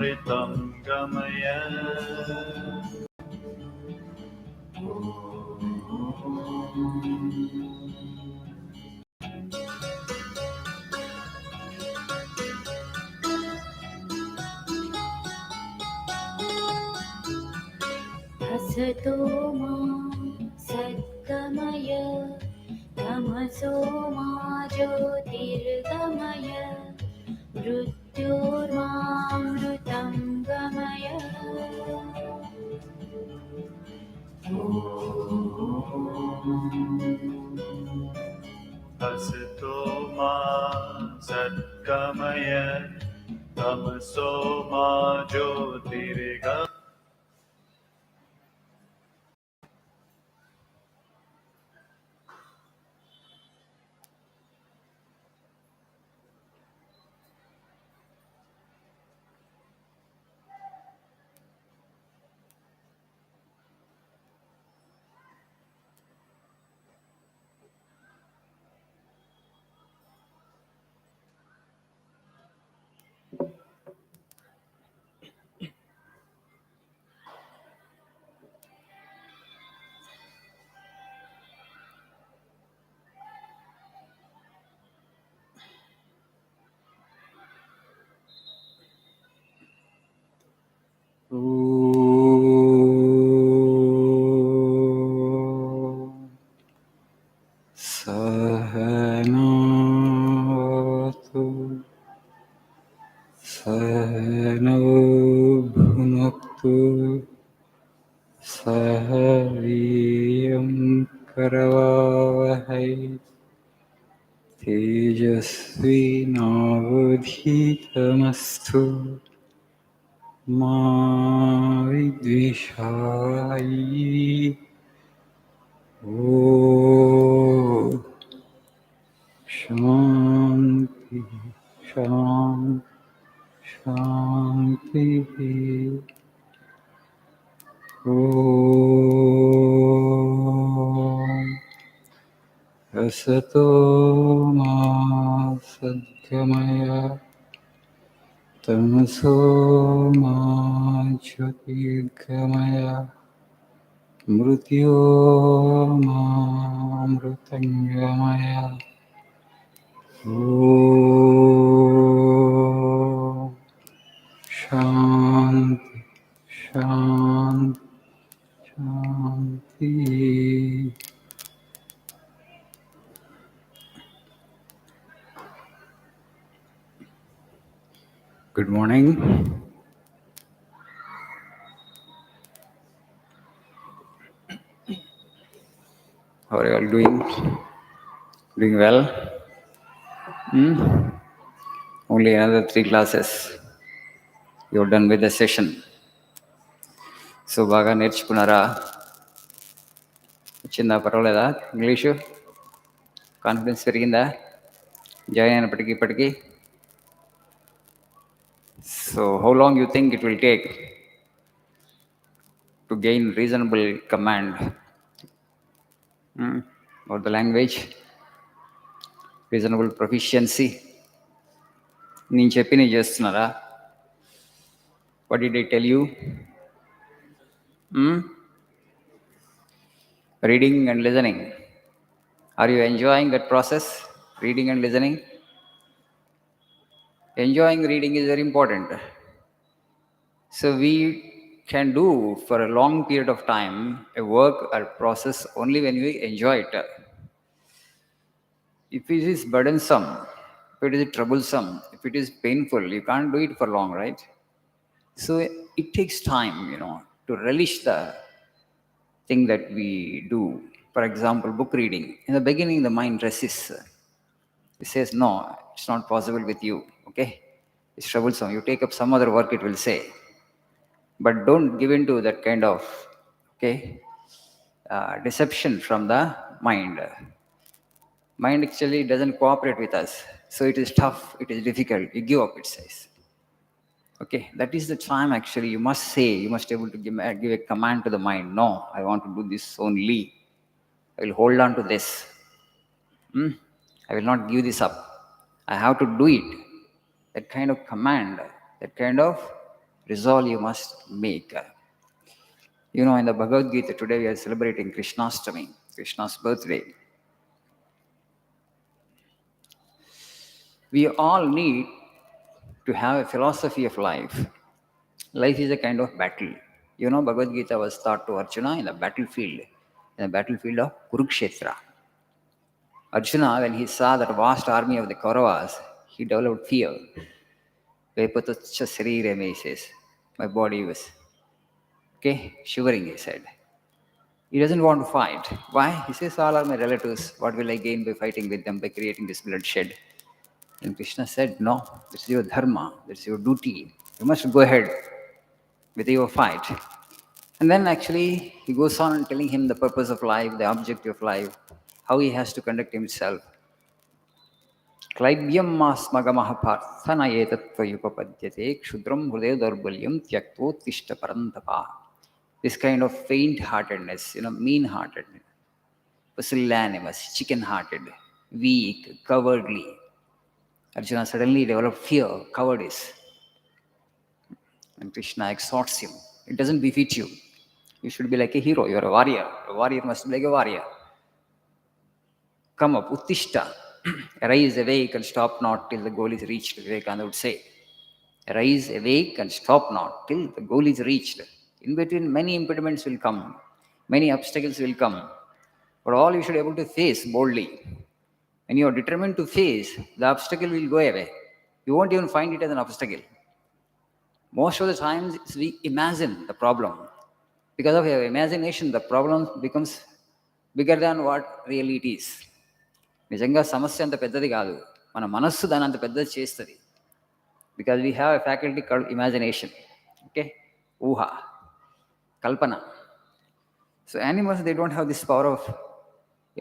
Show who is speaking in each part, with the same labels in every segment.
Speaker 1: ऋतं गमय
Speaker 2: हसतो मा सद्गमय तमसो मा ज्योतिर्गमय मृत्योर्मामृतं गमय
Speaker 1: हसतो मा सद्गमय तमसो मा ज्योतिर्गमय सहनावतु सहनौ भुनक्तु सह वीर्यं करवावहै तेजस्विनावधीतमस्तु मा विद्विषावहै। ॐ शान्ति शान्ति शान्तिः। ॐ असतो मा सद्गमय तमसो मा ज्योतिर्गमय मृत्योर्मामृतङ्गमय। ॐ शान्ति शान्ति शान्ति। Good morning. How are you all doing? Doing well? Only another 3 classes. You're done with the session. So, బాగా నేర్చుకున్నారా? వచ్చిందా? పర్వాలేదా? ఇంగ్లీషు కాన్ఫిడెన్స్ పెరిగిందా? జాయిన్ అయినప్పటికీ ఇప్పటికీ? So, how long you think it will take to gain reasonable command over the language? Reasonable proficiency? నేను చెప్పి నేను చేస్తున్నారా? What did I tell you? Reading and listening. Are you enjoying that process? Reading and listening? Enjoying reading is very important. So we can do for a long period of time a work or process only when we enjoy it. If it is burdensome, if it is troublesome, if it is painful, you can't do it for long, right? So it takes time, to relish the thing that we do. For example, book reading. In the beginning, the mind resists. It says, no, it's not possible with you, okay? It's troublesome. You take up some other work, it will say. But don't give in to that kind of, deception from the mind. Mind actually doesn't cooperate with us. So it is tough, it is difficult. You give up, it says. Okay, that is the time actually you must say, you must be able to give a command to the mind. No, I want to do this only. I will hold on to this. I will not give this up. I have to do it. That kind of command, that kind of Resolve you must make. You know, in the Bhagavad Gita, today we are celebrating Krishnastami, Krishna's birthday. We all need to have a philosophy of life. Life is a kind of battle. You know, Bhagavad Gita was taught to Arjuna in the battlefield of Kurukshetra. Arjuna, when he saw that vast army of the Kauravas, he developed fear. Vepatacha sarire me, he says. My body was, shivering, he said. He doesn't want to fight. Why? He says, all are my relatives. What will I gain by fighting with them, by creating this bloodshed? And Krishna said, no, this is your dharma, this is your duty. You must go ahead with your fight. And then actually he goes on telling him the purpose of life, the objective of life, how he has to conduct himself. Klaibyam masmagamaha parthana etatvayupapadyate kshudram hrudev darbalyam tyakto tishta parantapa. This kind of faint-heartedness, mean-heartedness, pusillanimous, chicken-hearted, weak, cowardly. Arjuna suddenly developed fear, cowardice. And Krishna exhorts him. It doesn't befit you. You should be like a hero. You are a warrior. A warrior must be like a warrior. Come up, uttishta. Arise, awake, and stop not till the goal is reached, Vivekananda would say. Arise, awake, and stop not till the goal is reached. In between, many impediments will come. Many obstacles will come. But all you should be able to face boldly. When you are determined to face, the obstacle will go away. You won't even find it as an obstacle. Most of the times, we imagine the problem. Because of your imagination, the problem becomes bigger than what really it is. నిజంగా సమస్య అంత పెద్దది కాదు, మన మనస్సు దాని అంత పెద్దది చేస్తుంది. Because we have a faculty called imagination. ఊహ, కల్పన. So animals, they don't have this power of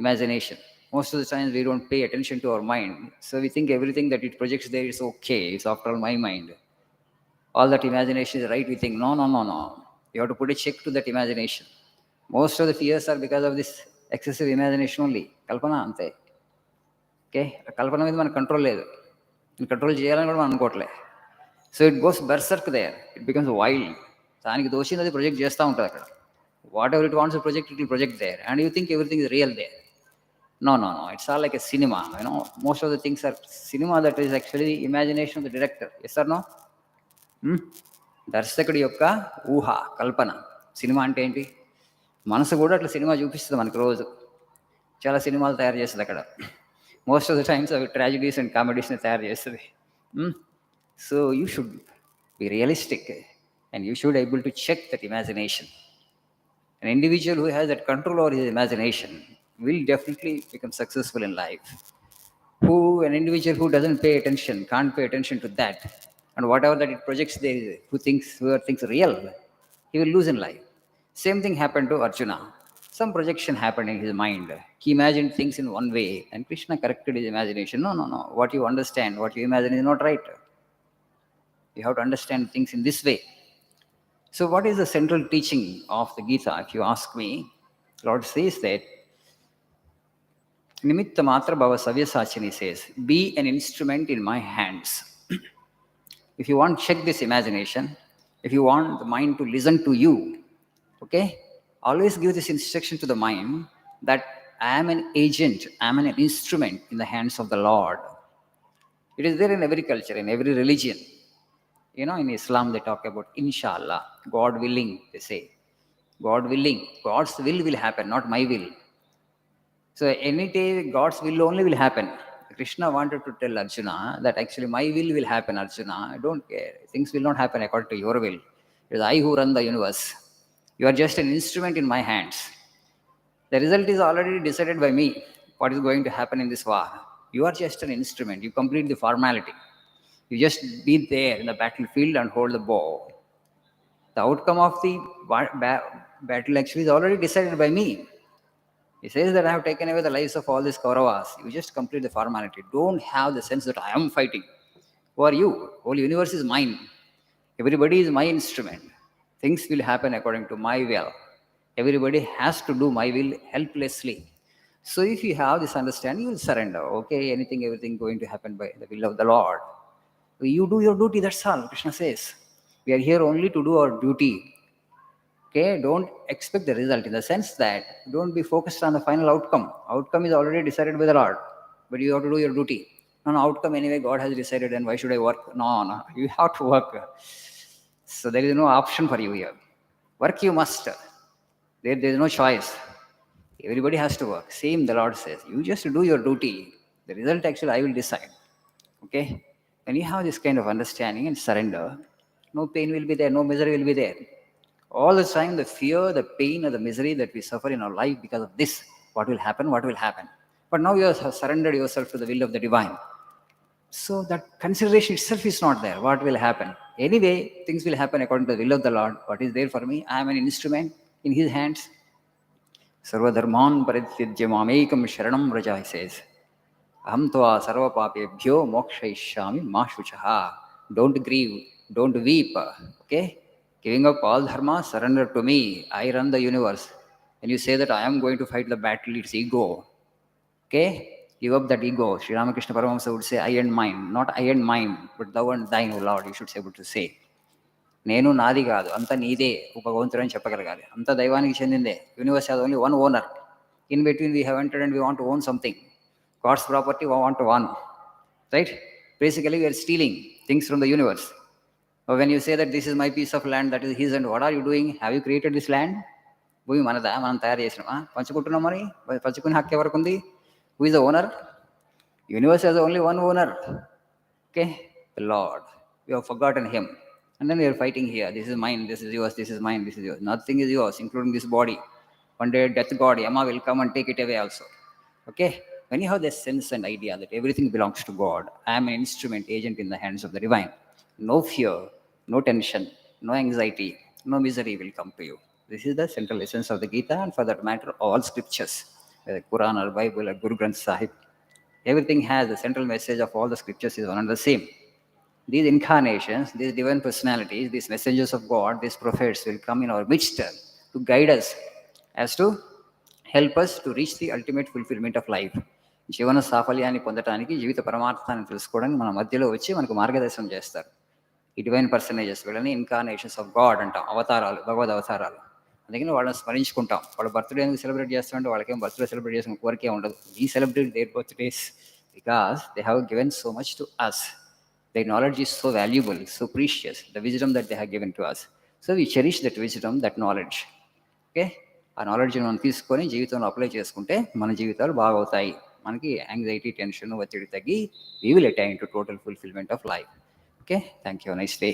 Speaker 1: imagination. Most of the times we don't pay attention to our mind. So we think everything that it projects there is okay. It's after all my mind. All that imagination is right. We think, no. You have to put a check to that imagination. Most of the fears are because of this excessive imagination only. Kalpana ante. Kalpana మీద మన control లేదు. Control చేయాలని కూడా మనం అనుకోవట్లే. So it goes berserk there. It becomes wild. దానికి దోషింది అది ప్రొజెక్ట్ చేస్తూ ఉంటుంది అక్కడ. Whatever it wants to project, it will project there. And you think everything is real there. No. It's all like a cinema. Most of the things are cinema that is actually imagination of the director. Yes or no? దర్శకుడి యొక్క ఊహ, కల్పన. Cinema అంటే ఏంటి? మనసు కూడా అట్లా cinema చూపిస్తుంది మనకు రోజు. చాలా సినిమాలు తయారు చేస్తుంది అక్కడ. మోస్ట్ ఆఫ్ ద టైమ్స్ అవి ట్రాజిడీస్ అండ్ కామెడీస్ని తయారు చేస్తుంది. So you should be realistic and you should able to check that imagination. An individual who has that control over his imagination will definitely become successful in life. An individual who doesn't pay attention, can't pay attention to that, and whatever that it projects there, whoever thinks real, he will lose in life. Same thing happened to Arjuna. Some projection happened in his mind. He imagined things in one way, and Krishna corrected his imagination. No. What you understand, what you imagine is not right. You have to understand things in this way. So what is the central teaching of the Gita? If you ask me, Lord says that, Nimitta matra bhava savyasachini says, be an instrument in my hands. If you want to check this imagination, if you want the mind to listen to you, always give this instruction to the mind that I am an agent, I am an instrument in the hands of the Lord. It is there in every culture, in every religion. In Islam, they talk about inshallah, God willing, they say. God willing. God's will happen, not my will. So any day, God's will only will happen. Krishna wanted to tell Arjuna that actually my will happen, Arjuna. I don't care. Things will not happen according to your will. It is I who run the universe. You are just an instrument in my hands. The result is already decided by me, what is going to happen in this war. You are just an instrument. You complete the formality. You just be there in the battlefield and hold the bow. The outcome of the battle actually is already decided by me. He says that I have taken away the lives of all these Kauravas. You just complete the formality. Don't have the sense that I am fighting. Who are you? Whole universe is mine. Everybody is my instrument. Things will happen according to my will. Everybody has to do my will helplessly. So if you have this understanding, you will surrender. Everything going to happen by the will of the Lord. You do your duty, that's all, Krishna says. We are here only to do our duty. Okay, don't expect the result, in the sense that don't be focused on the final outcome. Outcome is already decided by the Lord, but you have to do your duty. No, no, outcome anyway God has decided, and why should I work? No, no, you have to work. So there is no option for you here. Work you must. There is no choice. Everybody has to work. Same the Lord says. You just do your duty. The result actually I will decide. Okay? When you have this kind of understanding and surrender, no pain will be there, no misery will be there. All the time, the fear, the pain, or the misery that we suffer in our life because of this, what will happen, what will happen. But now you have surrendered yourself to the will of the divine. So that consideration itself is not there. What will happen? Anyway, things will happen according to the will of the Lord. What is there for me? I am an instrument in His hands. Sarvadharman parityajya mamekam sharanam vraja, he says. Aham tva sarva papebhyo mokshayishyami ma shuchaha. Don't grieve, don't weep. Okay? Giving up all dharma, surrender to me. I run the universe. When you say that I am going to fight the battle, it's ego. Okay? Give up that ego. Sri Ramakrishna Paramahamsa would say, I and mine. Not I and mine, but thou and thine, O Lord, you should be able to say. నేను నాది కాదు, అంత నీదే ఒక భగవంతుడు అని చెప్పగలగాలి. అంత దైవానికి చెందిందే. Universe has only one owner. In between we have entered and we want to own something. God's property we want to own. Right? Basically, we are stealing things from the universe. But when you say that this is my piece of land, that is his, and what are you doing? Have you created this land? భూమి మనదా, మనం తయారు చేసినామా? పంచుకుంటున్నాం. మరి పంచుకునే హక్కు ఎవరికి ఉంది? Who is the owner? Universe has only one owner. Okay? The Lord. We have forgotten Him. And then we are fighting here. This is mine, this is yours, this is mine, this is yours. Nothing is yours, including this body. One day, death God, Yama will come and take it away also. Okay? When you have this sense and idea that everything belongs to God, I am an instrument, agent in the hands of the divine. No fear, no tension, no anxiety, no misery will come to you. This is the central essence of the Gita, and for that matter, all scriptures, whether Quran or Bible or Guru Granth Sahib, everything has the central message of all the scriptures is one and the same. These incarnations, these divine personalities, these messengers of God, these prophets will come in our midst to guide us, as to help us to reach the ultimate fulfillment of life. జీవన సాఫల్యాన్ని పొందడానికి, జీవిత పరమార్థాన్ని తెలుసుకోవడానికి మన మధ్యలో వచ్చి మనకు మార్గదర్శనం చేస్తారు. ఈ డివైన్ పర్సనేజెస్ వీళ్ళని ఇన్కార్నేషన్స్ ఆఫ్ గాడ్ అంటాం, అవతారాలు, భగవద్ అవతారాలు. అందుకని వాళ్ళని స్మరించుకుంటాం. వాళ్ళ బర్త్డే ఎందుకు సెలబ్రేట్ చేస్తామంటే వాళ్ళకేం బర్త్డే సెలబ్రేట్ చేసిన కోరికే ఉండదు. We celebrate their birthdays because they have given so much to us. Their knowledge is so valuable, so precious, the wisdom that they have given to us. So we cherish that wisdom, that knowledge. Okay? ఆ నాలెడ్జ్ని మనం తీసుకొని జీవితంలో apply చేసుకుంటే మన జీవితాలు బాగవుతాయి. మనకి anxiety, tension, ఒత్తిడి తగ్గి we will attain to total fulfillment of life. Okay? Thank you. Nice day.